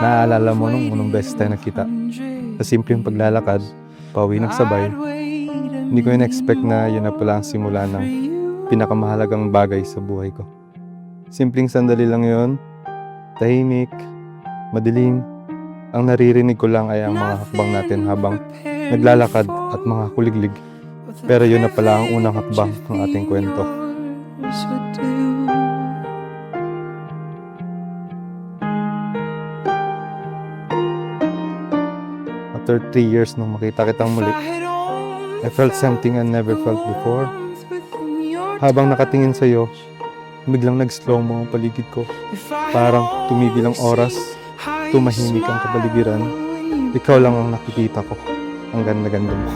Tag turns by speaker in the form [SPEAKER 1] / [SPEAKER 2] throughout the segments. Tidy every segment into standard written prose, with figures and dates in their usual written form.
[SPEAKER 1] Naaalala mo nung unang beses tayo nakita? Sa simpleng paglalakad, pauwi ng sabay. Hindi ko in-expect na yun na pala ang simula ng pinakamahalagang bagay sa buhay ko. Simpleng sandali lang yun, tahimik, madilim. Ang naririnig ko lang ay ang mga hakbang natin habang naglalakad at mga kuliglig. Pero yun na pala ang unang hakbang ng ating kwento. After 3 years nung makita kitang muli, I felt something I never felt before. Habang nakatingin sa'yo, biglang nag-slow mo ang paligid ko. Parang tumigil ang oras, tumahimik ang kapaligiran. Ikaw lang ang nakikita ko. Ang ganda-ganda mo.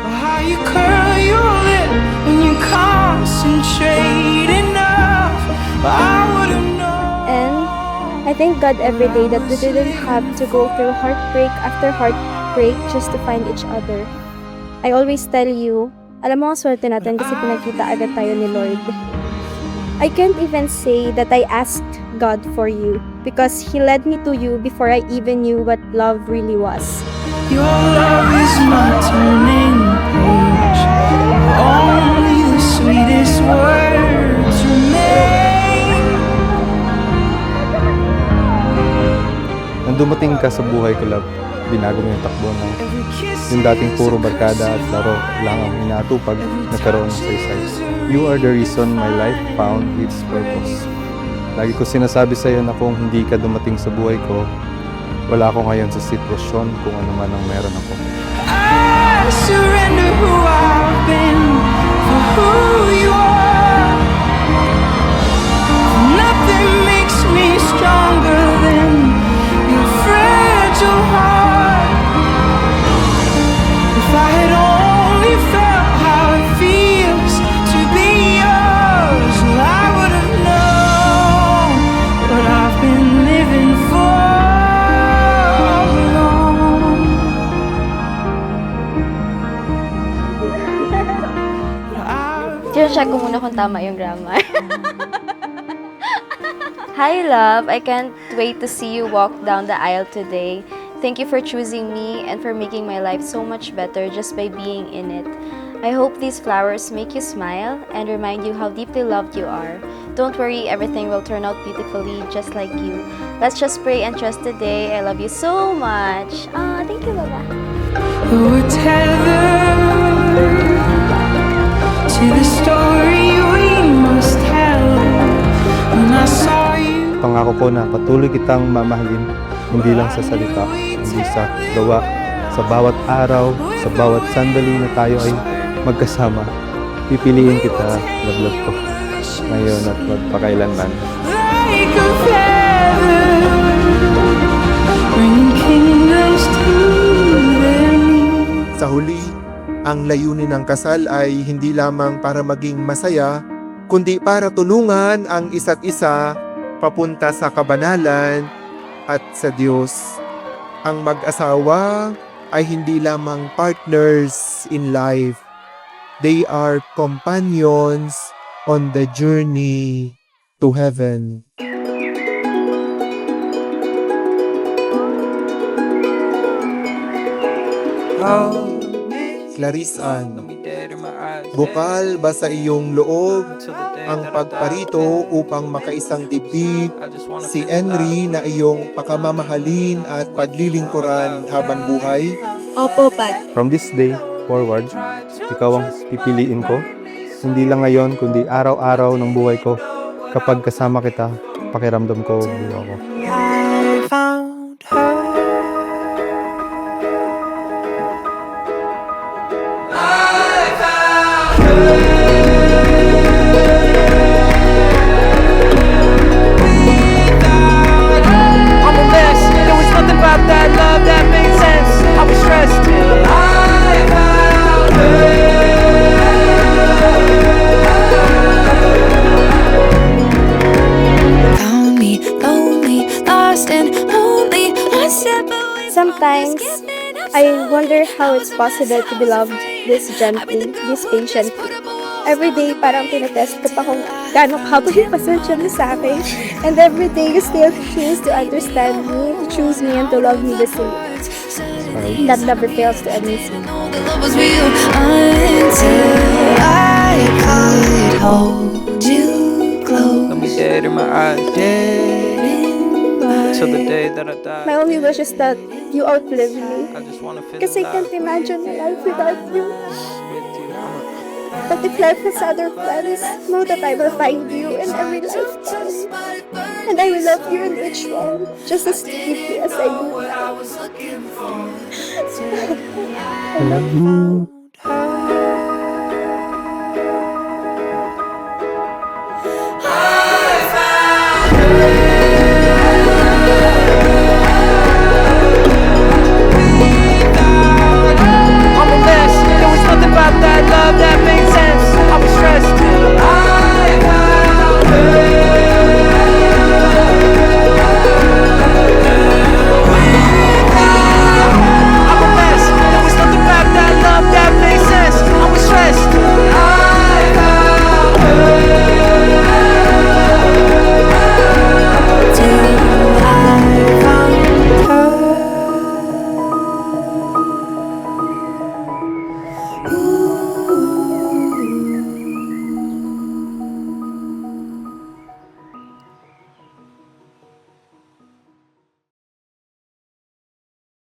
[SPEAKER 2] How you curl your lip when you concentrate enough, but I would've known.
[SPEAKER 3] And I thank God every day that we didn't have to go through heartbreak after heartbreak just to find each other. I always tell you, alam mo ang swerte natin kasi pinakita agad tayo ni Lord. I can't even say that I asked God for you because He led me to you before I even knew what love really was.
[SPEAKER 2] Your love is my turning page. Only the sweetest words remain.
[SPEAKER 1] Nang dumating ka sa buhay ko, love, binago mo yung takbo ng yung dating puro barkada at laro lang ang inaatupag na karoon ng saysay. You are the reason my life found its purpose. Lagi ko sinasabi sa iyo na kung hindi ka dumating sa buhay ko, wala ako ngayon sa sitwasyon kung ano man ang meron ako.
[SPEAKER 2] I surrender who I've been for who you are. Nothing makes me stronger than your fragile heart. If I had only felt how it feels to be yours, well, I would have known what I've been living for all along.
[SPEAKER 3] Check ko muna kung tama yung grammar. Hi, love. I can't wait to see you walk down the aisle today. Thank you for choosing me and for making my life so much better just by being in it. I hope these flowers make you smile and remind you how deeply loved you are. Don't worry, everything will turn out beautifully just like you. Let's just pray and trust today. I love you so much. Thank you, Lola.
[SPEAKER 2] We're tethered to the story we must tell. When I saw you,
[SPEAKER 1] Pangako ko na patuloy kitang mamahalin, hindi lang sa salita, hindi sa gawa, sa bawat araw, sa bawat sandali na tayo ay magkasama. Pipiliin kita, love ko, ngayon at magpakailanman.
[SPEAKER 2] like a feather, bringing kingdoms to their knees.
[SPEAKER 4] Sa huli, ang layunin ng kasal ay hindi lamang para maging masaya, kundi para tulungan ang isa't isa papunta sa kabanalan at sa Diyos. Ang mag-asawa ay hindi lamang partners in life. They are companions on the journey to heaven. Clarice-Ann, bukal ba sa iyong loob ang pagparito upang makaisang dibdib si Henry na iyong pakamamahalin at paglilingkuran habang buhay?
[SPEAKER 3] Opo, Pat.
[SPEAKER 1] From this day forward, ikaw ang pipiliin ko. Hindi lang ngayon, kundi araw-araw ng buhay ko. Kapag kasama kita, pakiramdam ko buo ako.
[SPEAKER 2] I found her. I'm a mess. There was nothing about that love that made sense. I was stressed. I found her.
[SPEAKER 5] Found me lonely, lost and lonely. One step away.
[SPEAKER 3] Sometimes, I wonder how it's possible to be loved this gently, this patiently.
[SPEAKER 6] Every day, parang tinetest ko pa kung gano'ng haba yung pasensya mo sa akin. And every day, you still choose to understand me, to choose me, and to love me the same. That never fails to amaze me.
[SPEAKER 5] Know that love was real until I could hold you close.
[SPEAKER 7] Let me dead in my eyes, dead till the day that I die.
[SPEAKER 6] My only wish is that you outlive me.
[SPEAKER 7] I just wanna feel
[SPEAKER 6] Kasi I
[SPEAKER 7] alive
[SPEAKER 6] can't imagine a life without you.
[SPEAKER 7] with you.
[SPEAKER 6] But if life has other plans, know that I will find you in every lifetime. And I will love you in each one, just as deeply as I do now.
[SPEAKER 1] I love you.